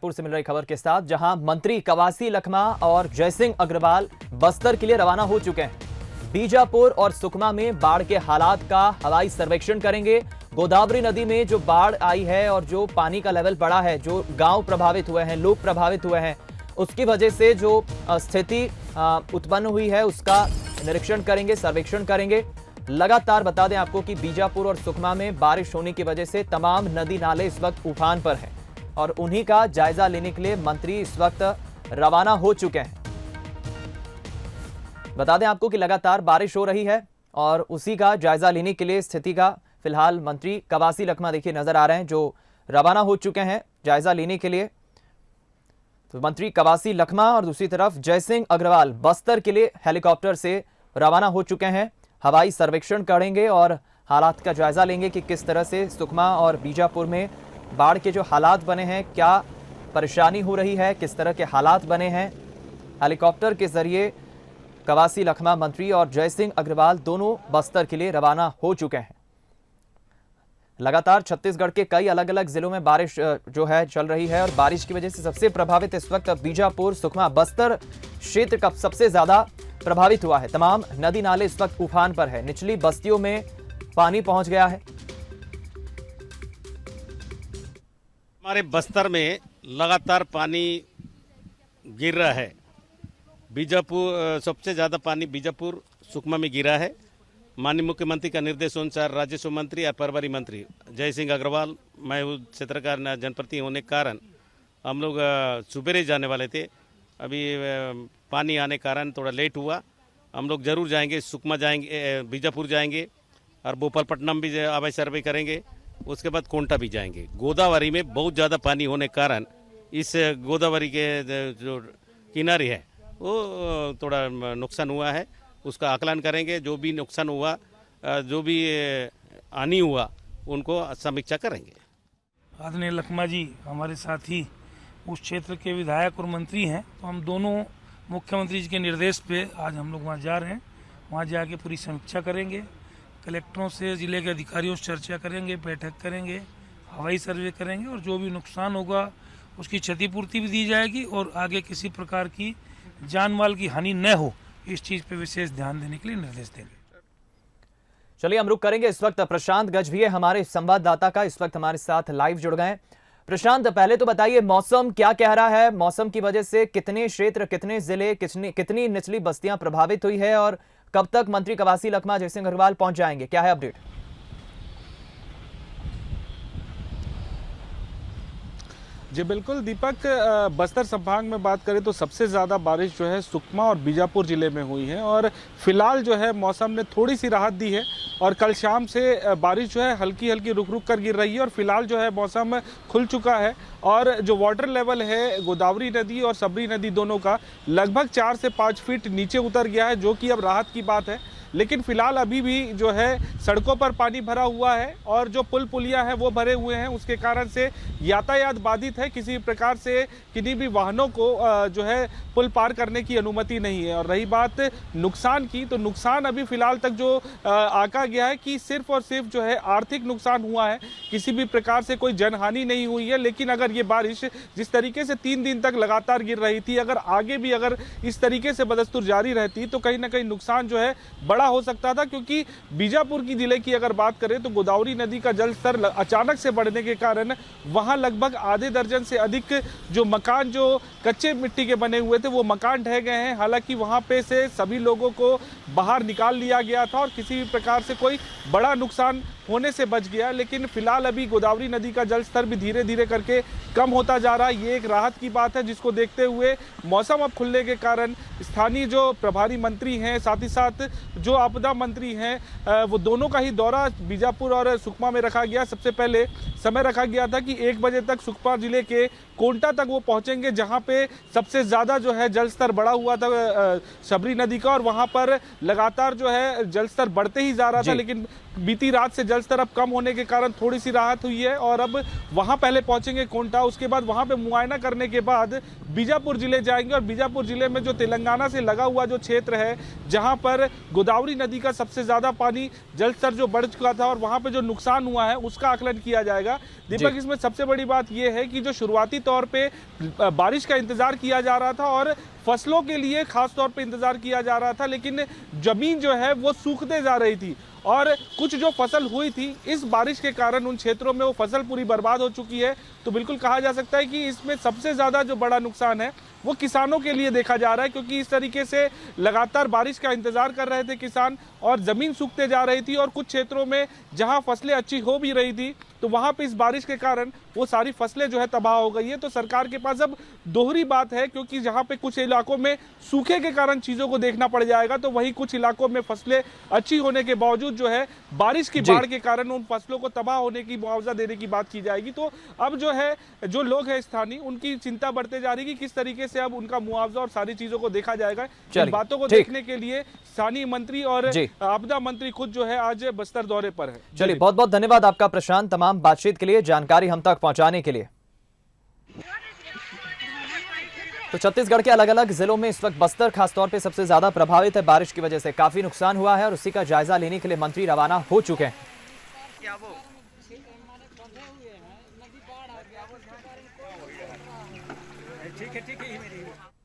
पुर से मिल रही खबर के साथ, जहां मंत्री कवासी लखमा और जयसिंह अग्रवाल बस्तर के लिए रवाना हो चुके हैं। बीजापुर और सुकमा में बाढ़ के हालात का हवाई सर्वेक्षण करेंगे। गोदावरी नदी में जो बाढ़ आई है और जो पानी का लेवल बढ़ा है, जो गांव प्रभावित हुए हैं, लोग प्रभावित हुए हैं, उसकी वजह से जो स्थिति उत्पन्न हुई है उसका निरीक्षण करेंगे, सर्वेक्षण करेंगे। लगातार बता दें आपको कि बीजापुर और सुकमा में बारिश होने की वजह से तमाम नदी नाले इस वक्त उफान पर हैं और उन्हीं का जायजा लेने के लिए मंत्री इस वक्त रवाना हो चुके हैं। बता दें आपको कि लगातार बारिश हो रही है और उसी का जायजा लेने के लिए स्थिति का फिलहाल मंत्री कवासी लखमा देखिए नजर आ रहे हैं, जो रवाना हो चुके हैं जायजा लेने के लिए। तो मंत्री कवासी लखमा और दूसरी तरफ जयसिंह अग्रवाल बस्तर के लिए हेलीकॉप्टर से रवाना हो चुके हैं। हवाई सर्वेक्षण करेंगे और हालात का जायजा लेंगे कि किस तरह से सुकमा और बीजापुर में बाढ़ के जो हालात बने हैं, क्या परेशानी हो रही है, किस तरह के हालात बने हैं। हेलीकॉप्टर के जरिए कवासी लखमा मंत्री और जयसिंह अग्रवाल दोनों बस्तर के लिए रवाना हो चुके हैं। लगातार छत्तीसगढ़ के कई अलग अलग जिलों में बारिश जो है चल रही है और बारिश की वजह से सबसे प्रभावित इस वक्त बीजापुर, सुकमा, बस्तर क्षेत्र का सबसे ज्यादा प्रभावित हुआ है। तमाम नदी नाले इस वक्त उफान पर है, निचली बस्तियों में पानी पहुंच गया है। हमारे बस्तर में लगातार पानी गिर रहा है। बीजापुर सबसे ज़्यादा पानी बीजापुर, सुकमा में गिरा है। माननीय मुख्यमंत्री का निर्देश अनुसार राजस्व मंत्री और प्रभारी मंत्री जयसिंह अग्रवाल, मैं उस क्षेत्र का जनप्रतिनिधि होने के कारण हम लोग सुबेरे जाने वाले थे। अभी पानी आने के कारण थोड़ा लेट हुआ। हम लोग जरूर जाएंगे, सुकमा जाएंगे, बीजापुर जाएंगे और भोपालपट्टनम भी हवाई सर्वे करेंगे। उसके बाद कोंटा भी जाएंगे। गोदावरी में बहुत ज़्यादा पानी होने के कारण इस गोदावरी के जो किनारे है वो थोड़ा नुकसान हुआ है, उसका आकलन करेंगे। जो भी नुकसान हुआ, जो भी हानि हुआ, उनको समीक्षा करेंगे। आदरणीय लखमा जी हमारे साथी उस क्षेत्र के विधायक और मंत्री हैं, तो हम दोनों मुख्यमंत्री जी के निर्देश पे आज हम लोग वहाँ जा रहे हैं। वहाँ जाके पूरी समीक्षा करेंगे, कलेक्टरों से, जिले के अधिकारियों से चर्चा करेंगे, बैठक करेंगे, हवाई सर्वे करेंगे और जो भी नुकसान होगा उसकी क्षतिपूर्ति भी दी जाएगी और आगे किसी प्रकार की जान माल की हानि न हो, इस चीज़ पे विशेष ध्यान देने के लिए निर्देश देंगे। चलिए हम रुक करेंगे। इस वक्त प्रशांत गजभिये हमारे संवाददाता का इस वक्त हमारे साथ लाइव जुड़ गए। प्रशांत, पहले तो बताइए मौसम क्या कह रहा है? मौसम की वजह से कितने क्षेत्र, कितने जिले, कितनी निचली बस्तियां प्रभावित हुई है और कब तक मंत्री कवासी लखमा, जयसिंह अग्रवाल पहुंच जाएंगे? क्या है अपडेट? जी बिल्कुल दीपक, बस्तर संभाग में बात करें तो सबसे ज़्यादा बारिश जो है सुकमा और बीजापुर ज़िले में हुई है और फिलहाल जो है मौसम ने थोड़ी सी राहत दी है और कल शाम से बारिश जो है हल्की हल्की रुक रुक कर गिर रही है और फिलहाल जो है मौसम खुल चुका है और जो वाटर लेवल है गोदावरी नदी और सबरी नदी दोनों का लगभग 4 से 5 फीट नीचे उतर गया है, जो कि अब राहत की बात है। लेकिन फिलहाल अभी भी जो है सड़कों पर पानी भरा हुआ है और जो पुल पुलियां हैं वो भरे हुए हैं, उसके कारण से यातायात बाधित है। किसी प्रकार से किन्हीं भी वाहनों को जो है पुल पार करने की अनुमति नहीं है। और रही बात नुकसान की, तो नुकसान अभी फिलहाल तक जो आंका गया है कि सिर्फ और सिर्फ जो है आर्थिक नुकसान हुआ है, किसी भी प्रकार से कोई जनहानि नहीं हुई है। लेकिन अगर ये बारिश जिस तरीके से 3 दिन तक लगातार गिर रही थी, अगर आगे भी अगर इस तरीके से बदस्तूर जारी रहती तो कहीं ना कहीं नुकसान जो है बड़ा हो सकता था। क्योंकि बीजापुर की जिले की अगर बात करें तो गोदावरी नदी का जल स्तर अचानक से बढ़ने के कारण वहां लगभग आधे दर्जन से अधिक जो मकान जो कच्चे मिट्टी के बने हुए थे वो मकान ढह गए हैं। हालांकि वहां पे से सभी लोगों को बाहर निकाल लिया गया था और किसी भी प्रकार से कोई बड़ा नुकसान होने से बच गया। लेकिन फिलहाल अभी गोदावरी नदी का जल स्तर भी धीरे धीरे करके कम होता जा रहा है। ये एक राहत की बात है, जिसको देखते हुए मौसम अब खुलने के कारण स्थानीय जो प्रभारी मंत्री हैं, साथ ही साथ जो आपदा मंत्री हैं, वो दोनों का ही दौरा बीजापुर और सुकमा में रखा गया। सबसे पहले समय रखा गया था कि 1 बजे तक सुकमा जिले के कोंटा तक वो पहुंचेंगे, जहां पे सबसे ज़्यादा जो है जल स्तर बढ़ा हुआ था सबरी नदी का और वहां पर लगातार जो है जल स्तर बढ़ते ही जा रहा था। लेकिन बीती रात से जल स्तर अब कम होने के कारण थोड़ी सी राहत हुई है और अब वहां पहले पहुंचेंगे कोंटा, उसके बाद वहां पे मुआयना करने के बाद बीजापुर जिले जाएंगे। और बीजापुर जिले में जो तेलंगाना से लगा हुआ जो क्षेत्र है, जहां पर गोदावरी नदी का सबसे ज़्यादा पानी जल स्तर जो बढ़ चुका था और वहां पर जो नुकसान हुआ है उसका आकलन किया जाएगा। जाएगा। दीपक, इसमें सबसे बड़ी बात यह है कि जो शुरुआती तौर पे बारिश का इंतजार किया जा रहा था और फसलों के लिए खास तौर पे इंतजार किया जा रहा था, लेकिन जमीन जो है वो सूखते जा रही थी और कुछ जो फसल हुई थी इस बारिश के कारण उन क्षेत्रों में वो फसल पूरी बर्बाद हो चुकी है। तो बिल्कुल कहा जा सकता है कि इसमें सबसे ज़्यादा जो बड़ा नुकसान है वो किसानों के लिए देखा जा रहा है, क्योंकि इस तरीके से लगातार बारिश का इंतजार कर रहे थे किसान और ज़मीन सूखते जा रही थी और कुछ क्षेत्रों में जहां फसलें अच्छी हो भी रही थी तो वहां पे इस बारिश के कारण वो सारी फसलें जो है तबाह हो गई है। तो सरकार के पास अब दोहरी बात है, क्योंकि जहां पे कुछ इलाकों में सूखे के कारण चीज़ों को देखना पड़ जाएगा तो वहीं कुछ इलाकों में फसलें अच्छी होने के बावजूद जो है बारिश की बाढ़ के कारण उन फसलों को तबाह होने की मुआवजा देने की बात की जाएगी। तो अब जो है जो लोग हैं स्थानीय उनकी चिंता बढ़ते जा रही है कि किस तरीके से अब उनका मुआवजा और सारी चीजों को देखा जाएगा। इन बातों को देखने के लिए स्थानीय मंत्री और आपदा मंत्री खुद जो है आज बस्तर दौरे पर है। चलिए, बहुत बहुत धन्यवाद आपका प्रशांत, तमाम बातचीत के लिए, जानकारी हम तक पहुंचाने के लिए। तो छत्तीसगढ़ के अलग अलग जिलों में इस वक्त बस्तर खासतौर पे सबसे ज्यादा प्रभावित है। बारिश की वजह से काफी नुकसान हुआ है और उसी का जायजा लेने के लिए मंत्री रवाना हो चुके हैं। ठीक है